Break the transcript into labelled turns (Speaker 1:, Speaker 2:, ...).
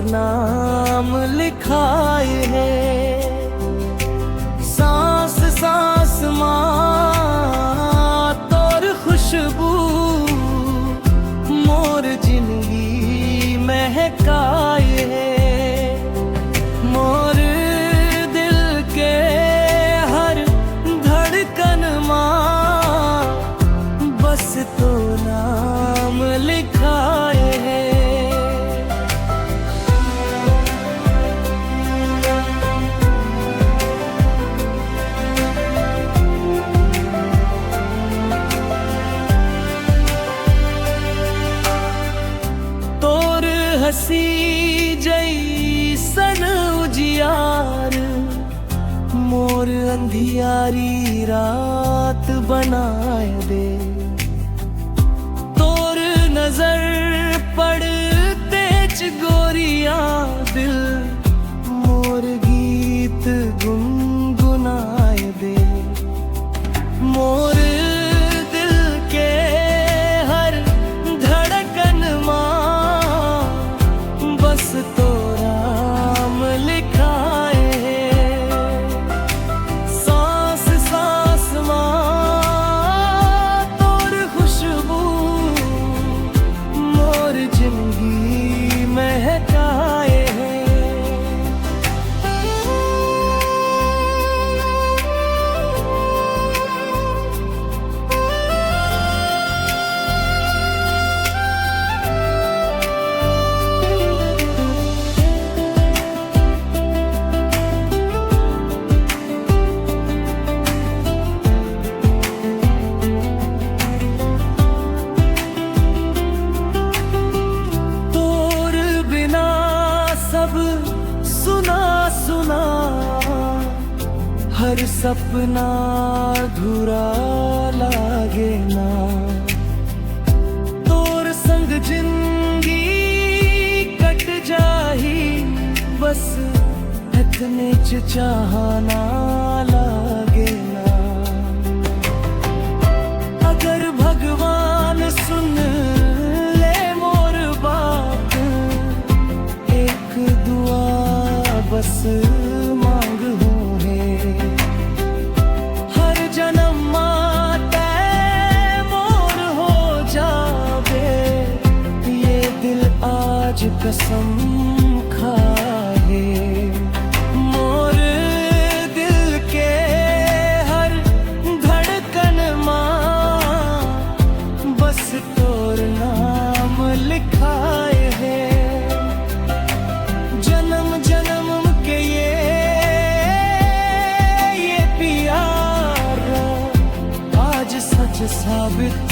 Speaker 1: नाम लिखाए है। सांस सांस माँ तोर खुशबू मोर जिंदगी महकाए है। मोर दिल के हर धड़कन माँ बस तो नाम लिखाए है। हसी जैसन उजियार मोर अंधियारी रात बनाए दे। तोर नजर पड़ते च गोरिया दिल मोर गीत गुनगुनाए दे। मोर दिल के हर धड़कन बस तो नाम लिखाए है। सांस सांस माँ तोर खुशबू मोर जिंदगी महकाए है। सुना सुना हर सपना अधूरा लागे ना। तोर संग जिंदगी कट जाही बस इतने च चाहना लागे ना। अगर भगवान सुन ले मोर बात एक दुआ बस मांग हूँ है। हर जन्म माते मोर हो जावे ये दिल आज कसम खाए। मोर दिल के हर धड़कन माँ बस तोर नाम लिखाए है। जन्म जन्म के ये प्यार आज सच साबित